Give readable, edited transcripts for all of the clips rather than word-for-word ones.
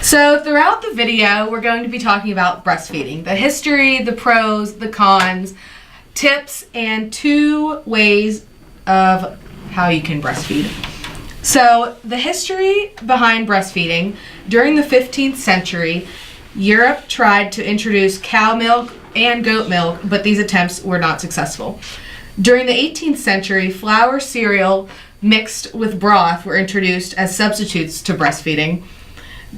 So throughout the video, we're going to be talking about breastfeeding, the history, the pros, the cons, tips, and 2 ways of how you can breastfeed. So the history behind breastfeeding: during the 15th century, Europe tried to introduce cow milk and goat milk, but these attempts were not successful. During the 18th century, flour cereal mixed with broth were introduced as substitutes to breastfeeding.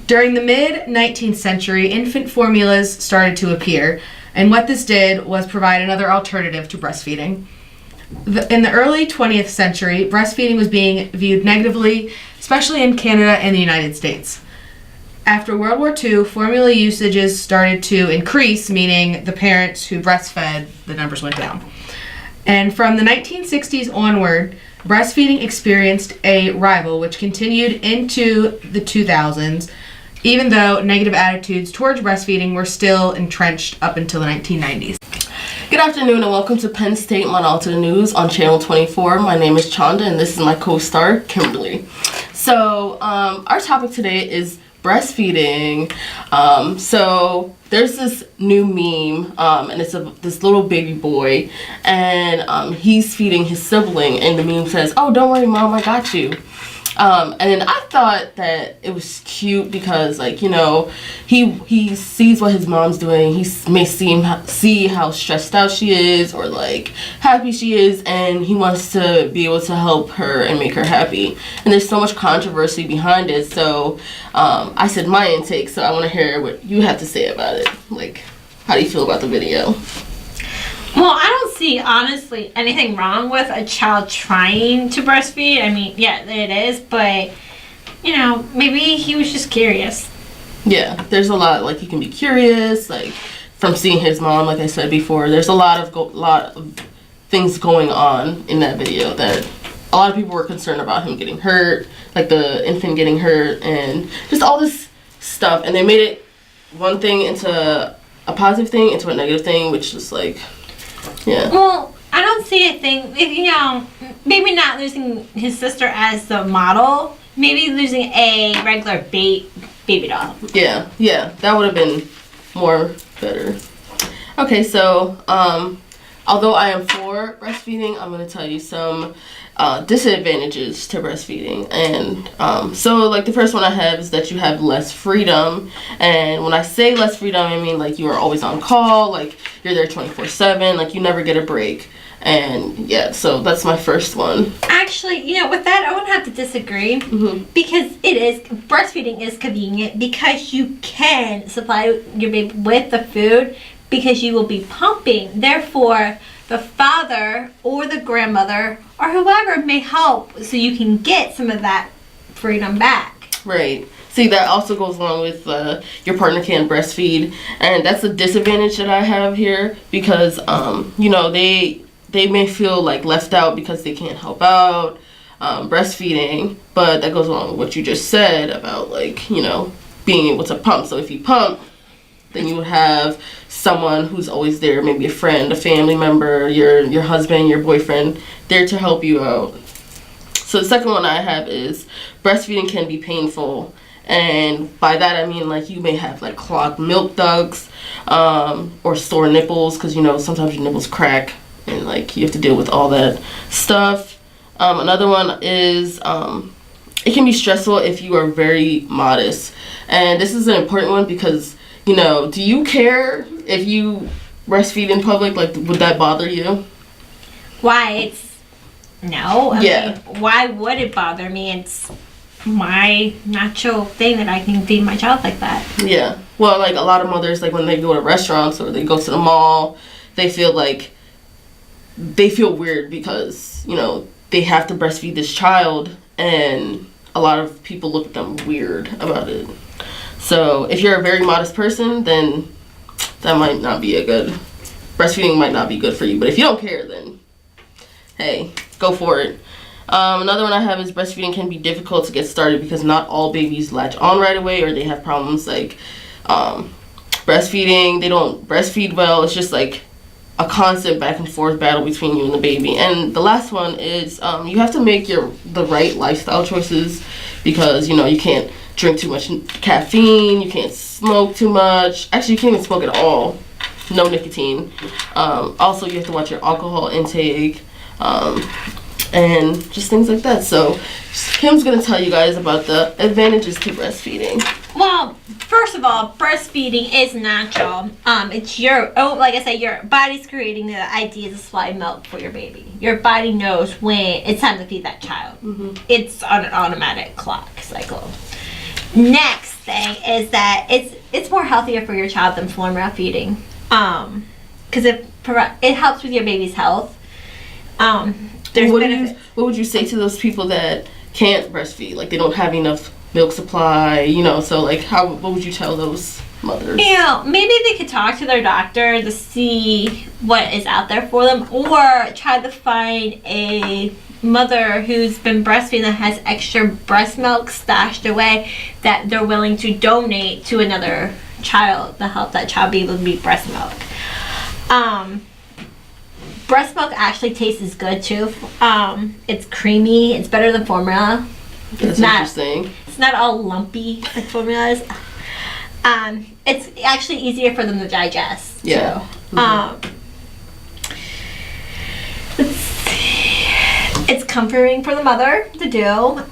During the mid-19th century, infant formulas started to appear, and what this did was provide another alternative to breastfeeding. In the early 20th century, breastfeeding was being viewed negatively, especially in Canada and the United States. After World War II, formula usages started to increase, meaning the parents who breastfed, the numbers went down. And from the 1960s onward, breastfeeding experienced a revival, which continued into the 2000s, even though negative attitudes towards breastfeeding were still entrenched up until the 1990s. Good afternoon and welcome to Penn State Mount Alta News on Channel 24. My name is Chanda and this is my co-star, Kimberly. So our topic today is breastfeeding. So there's this new meme and it's this little baby boy, and he's feeding his sibling, and the meme says, "Oh, don't worry, Mom, I got you." And then I thought that it was cute because, like, you know, he sees what his mom's doing. He may see how stressed out she is or like happy she is, and he wants to be able to help her and make her happy. And there's so much controversy behind it. So I said my intake. So I want to hear what you have to say about it. Like, how do you feel about the video? Well, I don't see, honestly, anything wrong with a child trying to breastfeed. I mean, yeah, it is, but, you know, maybe he was just curious. Yeah, there's a lot, like, he can be curious, like, from seeing his mom, like I said before. There's a lot of things going on in that video that a lot of people were concerned about him getting hurt, like the infant getting hurt, and just all this stuff. And they made it one thing into a positive thing, into a negative thing, which is, like... Yeah. Well, I don't see a thing, you know, maybe not losing his sister as the model, maybe losing a regular baby doll. Yeah, that would have been more better. Okay, so, although I am for breastfeeding, I'm going to tell you some disadvantages to breastfeeding. And so, like, the first one I have is that you have less freedom. And when I say less freedom, I mean, like, you are always on call, like, you're there 24/7, like, you never get a break. And yeah, so that's my first one. Actually, you know, with that, I would have to disagree. Mm-hmm. Because breastfeeding is convenient because you can supply your baby with the food because you will be pumping. Therefore, the father or the grandmother or whoever may help so you can get some of that freedom back. Right. See, that also goes along with your partner can't breastfeed, and that's a disadvantage that I have here because, you know, they may feel like left out because they can't help out breastfeeding, but that goes along with what you just said about, like, you know, being able to pump. So if you pump, then you would have someone who's always there, maybe a friend, a family member, your husband, your boyfriend, there to help you out. So the second one I have is breastfeeding can be painful. And by that I mean, like, you may have, like, clogged milk ducts or sore nipples because, you know, sometimes your nipples crack and, like, you have to deal with all that stuff. Another one is it can be stressful if you are very modest. And this is an important one because, you know, do you care if you breastfeed in public? Like, would that bother you? Why? No. I mean, why would it bother me? It's my natural thing that I can feed my child like that. Yeah. Well, like, a lot of mothers, like, when they go to restaurants or they go to the mall, they feel weird because, you know, they have to breastfeed this child, and a lot of people look at them weird about it. So if you're a very modest person, then that might not be breastfeeding might not be good for you. But if you don't care, then hey, go for it. Another one I have is breastfeeding can be difficult to get started because not all babies latch on right away, or they have problems like breastfeeding. They don't breastfeed well. It's just like a constant back and forth battle between you and the baby. And the last one is you have to make the right lifestyle choices because, you know, you can't drink too much caffeine. You can't smoke too much. Actually, you can't even smoke at all. No nicotine. Also, you have to watch your alcohol intake. And just things like that. So Kim's going to tell you guys about the advantages to breastfeeding. Well, first of all, breastfeeding is natural. It's like I said, your body's creating the idea to supply milk for your baby. Your body knows when it's time to feed that child. Mm-hmm. It's on an automatic clock cycle. Next thing is that it's more healthier for your child than formula feeding. Because it helps with your baby's health. What would you say to those people that can't breastfeed? Like, they don't have enough milk supply, so like what would you tell those mothers? Maybe they could talk to their doctor to see what is out there for them, or try to find a mother who's been breastfeeding that has extra breast milk stashed away that they're willing to donate to another child to help that child be able to be breast milk. Breast milk actually tastes good too. It's creamy. It's better than formula. That's interesting. It's not all lumpy like formula is. It's actually easier for them to digest. Yeah. Too. Let's see. It's comforting for the mother to do.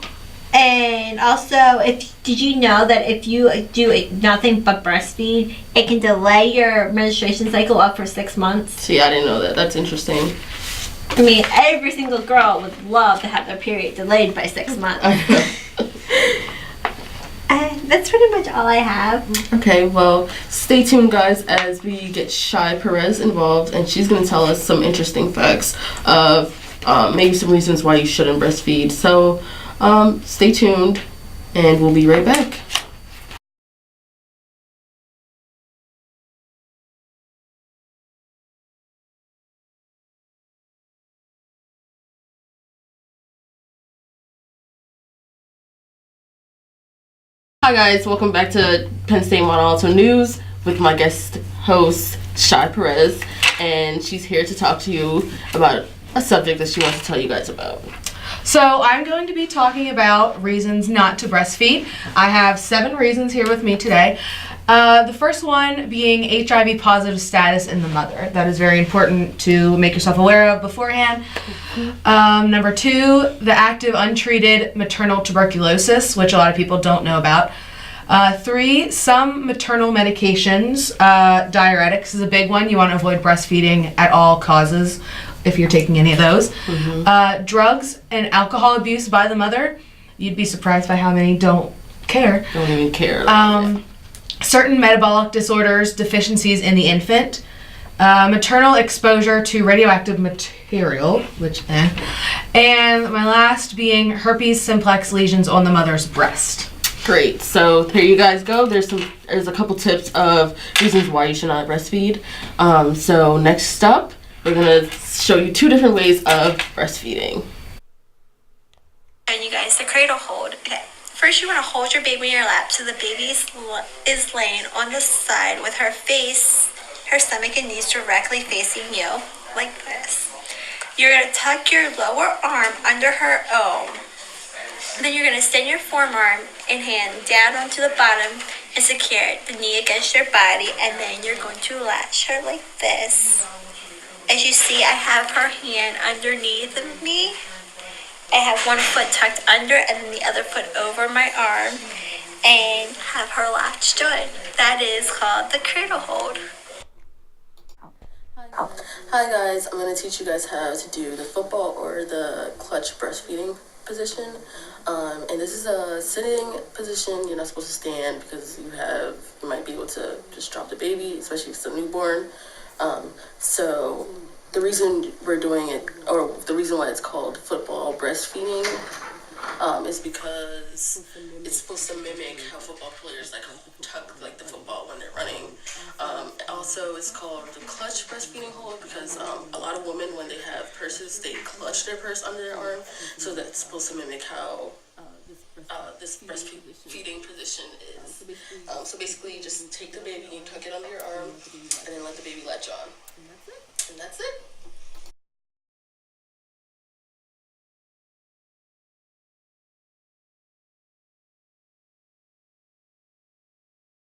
And also, did you know that if you do nothing but breastfeed, it can delay your menstruation cycle up for 6 months? See, I didn't know that. That's interesting. I mean, every single girl would love to have their period delayed by 6 months. And that's pretty much all I have. Okay, well, stay tuned, guys, as we get Shy Perez involved, and she's going to tell us some interesting facts of maybe some reasons why you shouldn't breastfeed. So, stay tuned, and we'll be right back. Hi guys, welcome back to Penn State Model Alto News with my guest host, Shy Perez, and she's here to talk to you about a subject that she wants to tell you guys about. So I'm going to be talking about reasons not to breastfeed. I have 7 reasons here with me today. The first one being HIV positive status in the mother. That is very important to make yourself aware of beforehand. Number 2, the active untreated maternal tuberculosis, which a lot of people don't know about. 3, some maternal medications. Diuretics is a big one. You want to avoid breastfeeding at all causes if you're taking any of those. Mm-hmm. Drugs and alcohol abuse by the mother. You'd be surprised by how many don't care. Don't even care. Certain metabolic disorders, deficiencies in the infant. Maternal exposure to radioactive material, and my last being herpes simplex lesions on the mother's breast. Great. So here you guys go. There's a couple tips of reasons why you should not breastfeed. So next up, we're gonna show you 2 different ways of breastfeeding. And you guys, the cradle hold. Okay. First, you want to hold your baby in your lap so the baby is laying on the side with her stomach and knees directly facing you, like this. You're going to tuck your lower arm under her own. Then you're going to extend your forearm and hand down onto the bottom and secure the knee against your body, and then you're going to latch her like this. As you see, I have her hand underneath of me. I have one foot tucked under and then the other foot over my arm, and have her latched on. That is called the cradle hold. Hi guys, I'm going to teach you guys how to do the football or the clutch breastfeeding position. And this is a sitting position. You're not supposed to stand because you might be able to just drop the baby, especially if it's a newborn. So the reason we're doing it, or the reason why it's called football breastfeeding, is because it's supposed to mimic how football players tuck the football when they're running. Also, it's called the clutch breastfeeding hold because a lot of women, when they have purses, they clutch their purse under their arm. So that's supposed to mimic how this breastfeeding position is. So basically, you just take the baby, you tuck it under your arm, and then let the baby latch on. And that's it.